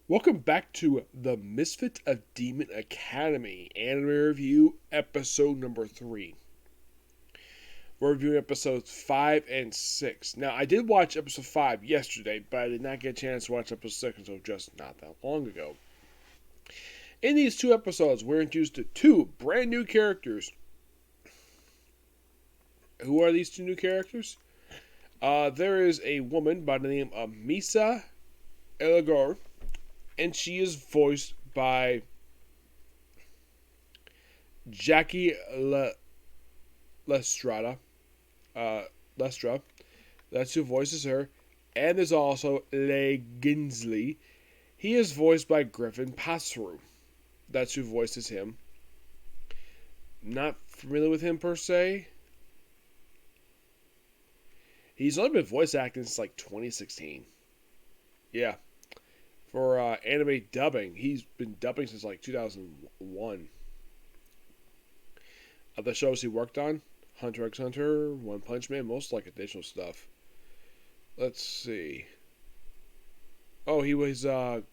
Welcome back to the Misfit of Demon Academy anime review, episode number 3. We're reviewing episodes 5 and 6. Now, I did watch episode 5 yesterday, but I did not get a chance to watch episode 6 until just not that long ago. In these two episodes, we're introduced to two brand new characters. Who are these two new characters? There is a woman by the name of Misa Elagor, and she is voiced by Jackie Lestrada. Lestra. That's who voices her. And there's also Leigh Ginsley. He is voiced by Griffin Passeru. That's who voices him. Not familiar with him per se. He's only been voice acting since like 2016. Yeah. For anime dubbing. He's been dubbing since like 2001. Of the shows he worked on, Hunter x Hunter, One Punch Man, most like additional stuff. Let's see. Oh, he was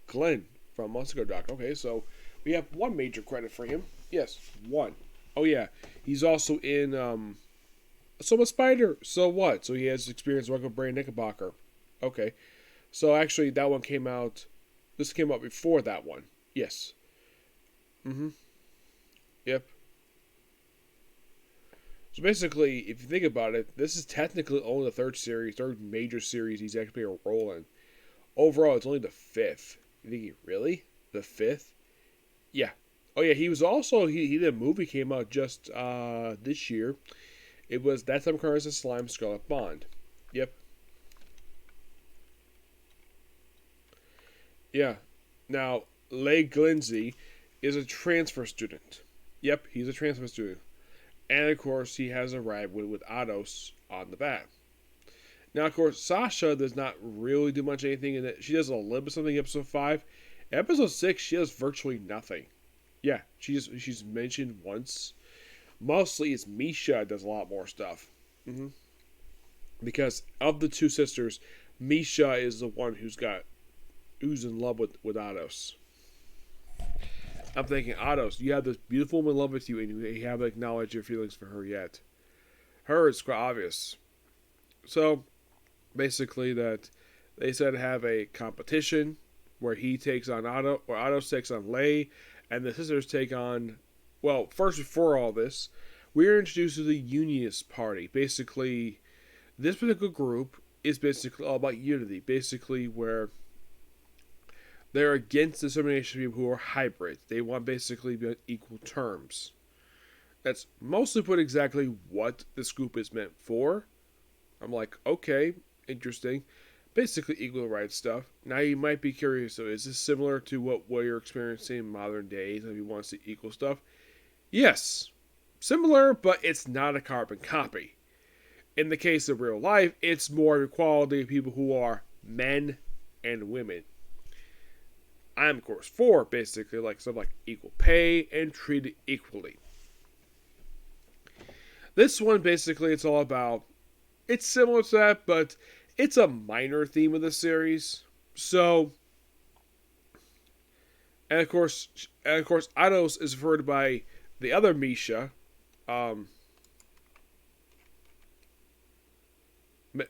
Glenn from Monster Doc. Okay, so we have one major credit for him. Yes, one. Oh yeah, he's also in So a Spider. So what? So he has experience working with Brian Knickerbocker. Okay, so actually that one came out. This came out before that one. Yes. Yep. So basically, if you think about it, this is technically only the third major series he's actually a role in. Overall, it's only the fifth. You think really? The fifth? Yeah. Oh yeah, he was also he did a movie came out just this year. It was That Time Cars and Slime Scarlet Bond. Yep. Yeah. Now, Leigh Ginsley is a transfer student. Yep, he's a transfer student. And of course, he has a ride with Ados on the back. Now, of course, Sasha does not really do much anything in it. She does a little bit something in episode 5. Episode 6, she does virtually nothing. Yeah, she's mentioned once. Mostly it's Misha does a lot more stuff. Because of the two sisters, Misha is the one who's in love with Ados. I'm thinking, Ados, you have this beautiful woman in love with you, and you haven't acknowledged your feelings for her yet. Her, it's quite obvious. So, basically, that they said to have a competition where he takes on Ados, or Ados takes on Leigh, and the sisters take on. Well, first before all this, we are introduced to the Unionist Party. Basically, this particular group is basically all about unity. Basically, where they're against discrimination of people who are hybrids. They want basically be on equal terms. That's mostly put exactly what this group is meant for. I'm like, okay, interesting. Basically equal rights stuff. Now you might be curious, so is this similar to what you're experiencing in modern days if you want to see equal stuff? Yes. Similar, but it's not a carbon copy. In the case of real life, it's more equality of people who are men and women. I'm, of course, for basically like stuff like equal pay and treated equally. This one, basically, it's all about. It's similar to that, but it's a minor theme of the series. So, and of course, Ados is referred by the other Misha,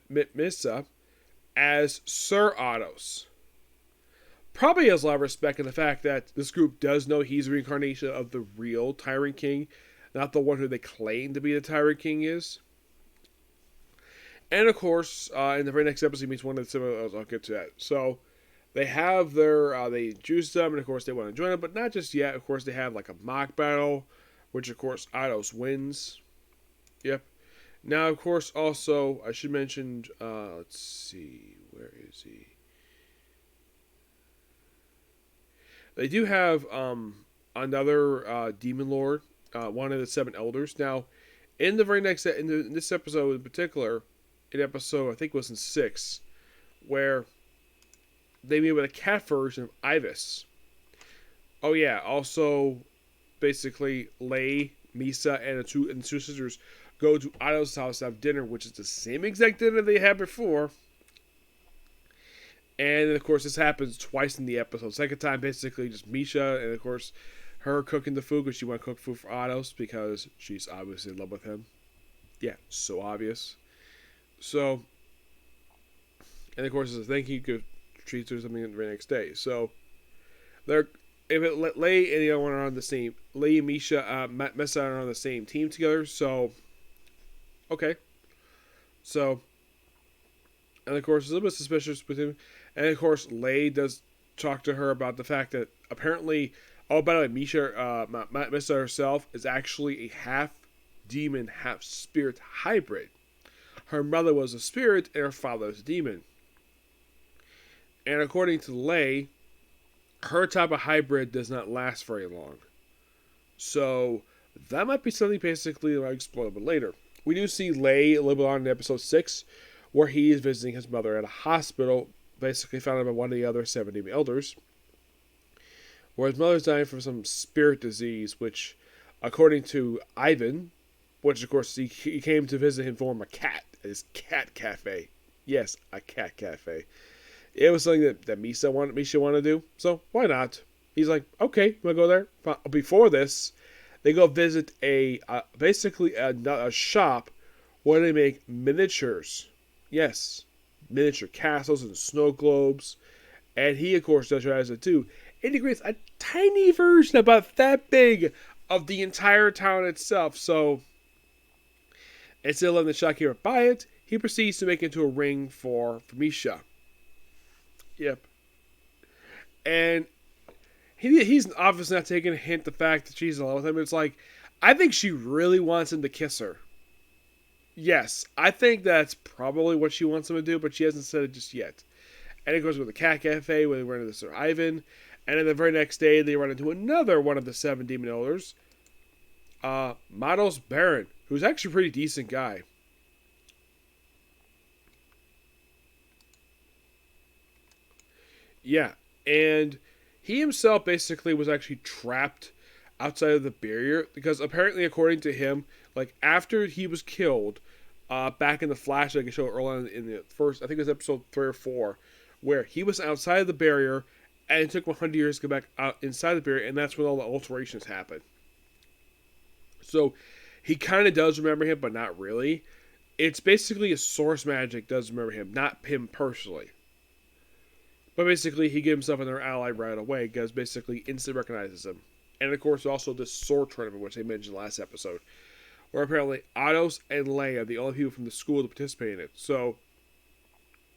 Misa, as Sir Ados. Probably has a lot of respect in the fact that this group does know he's a reincarnation of the real Tyrant King, not the one who they claim to be the Tyrant King is. And of course, in the very next episode, he meets one of the similar. I'll get to that. So they have they juice them, and of course they want to join it, but not just yet. Of course, they have like a mock battle, which of course Ados wins. Yep. Now, of course, also I should mention. Let's see, where is he? They do have another demon lord, one of the seven elders. Now, in the very next in this episode in particular, in episode I think it was in 6, where they meet with a cat version of Ibis. Oh yeah, also basically Leigh, Misa, and the two sisters go to Ados' house to have dinner, which is the same exact dinner they had before. And of course, this happens twice in the episode. Second time, basically just Misha, and of course, her cooking the food because she want to cook food for Otto's because she's obviously in love with him. Yeah, so obvious. So, and of course, as a thank you, could treat her something the very next day. So, they're if it Lei and the other one are on the same Lei and Misha, Mesa are on the same team together. So, okay. So, and of course, it's a little bit suspicious with him. And of course, Lei does talk to her about the fact that apparently, oh, by the way, Misha, Mesa herself is actually a half demon, half spirit hybrid. Her mother was a spirit and her father was a demon. And according to Lei, her type of hybrid does not last very long. So that might be something basically I'll explore a little bit later. We do see Lei a little bit on in episode 6, where he is visiting his mother at a hospital, basically founded by one of the other 70 elders, where his mother's dying from some spirit disease, which, according to Ivan, which of course he came to visit him from a cat at his cat cafe. Yes, a cat cafe. It was something that Misha wanted to do, so why not? He's like, okay, I'm gonna go there. But before this, they go visit basically a shop where they make miniatures. Yes, miniature castles and snow globes. And he, of course, does tries it too. Integrates a tiny version about that big of the entire town itself. So, instead of letting the shopkeeper buy it, he proceeds to make it into a ring for Misha. Yep. And he's obviously not taking a hint the fact that she's in love with him. It's like, I think she really wants him to kiss her. Yes, I think that's probably what she wants him to do, but she hasn't said it just yet. And it goes with the cat cafe where they run into Sir Ivan. And then the very next day, they run into another one of the 7 demon elders, Mados Baron, who's actually a pretty decent guy. Yeah, and he himself basically was actually trapped outside of the barrier because apparently, according to him, like after he was killed, back in the Flash, I can show early on in the first, I think it was episode 3 or 4, where he was outside of the barrier, and it took him 100 years to get back out inside the barrier, and that's when all the alterations happened. So he kind of does remember him, but not really. It's basically a source magic does remember him, not him personally. But basically, he gives himself another ally right away because basically instantly recognizes him. And of course, also this sword tournament, which I mentioned last episode, where apparently Otto's and Lei are the only people from the school to participate in it. So,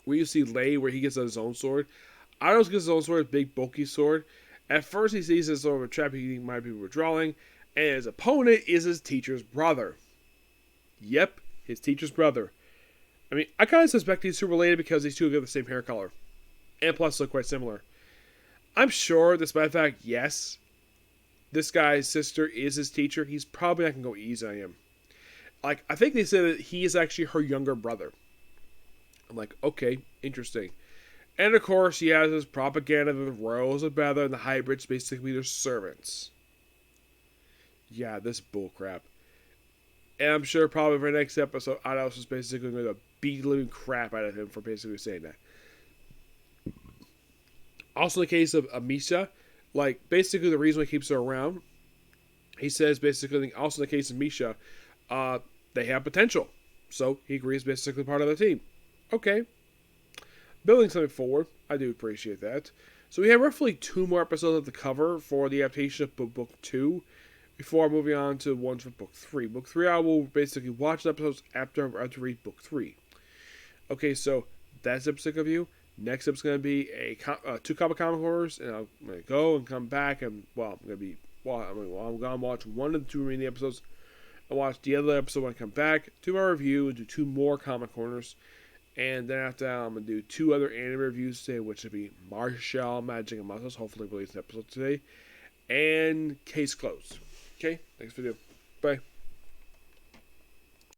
where you see Lei, where he gets his own sword, Otto's gets his own sword, a big bulky sword. At first, he sees this sort of a trap he might be withdrawing, and his opponent is his teacher's brother. Yep, his teacher's brother. I mean, I kind of suspect these two are related because these two have the same hair color. And plus look quite similar. I'm sure, despite the fact, yes, this guy's sister is his teacher, he's probably not going to go easy on him. Like, I think they said that he is actually her younger brother. I'm like, okay, interesting. And of course, he has his propaganda that the royals are better and the hybrids basically their servants. Yeah, this bullcrap. And I'm sure probably for the next episode, Ados is basically going to beat the living crap out of him for basically saying that. Also, in the case of Misha, like, basically the reason he keeps her around, he says basically, also in the case of Misha, they have potential. So, he agrees basically part of the team. Okay. Building something forward. I do appreciate that. So, we have roughly 2 more episodes to cover for the adaptation of Book 2 before moving on to ones for Book 3. Book 3, I will basically watch the episodes after I have to read Book 3. Okay, so that's the episode review. Next up's going to be 2 comic horrors, and I'm going to go and come back, and, well, I'm going to watch one of the 2 remaining episodes, and watch the other episode when I come back, do my review, and do 2 more comic corners, and then after that, I'm going to do 2 other anime reviews today, which will be Martial Magic and Muscles, hopefully release an episode today, and Case Closed. Okay, thanks for the video. Bye.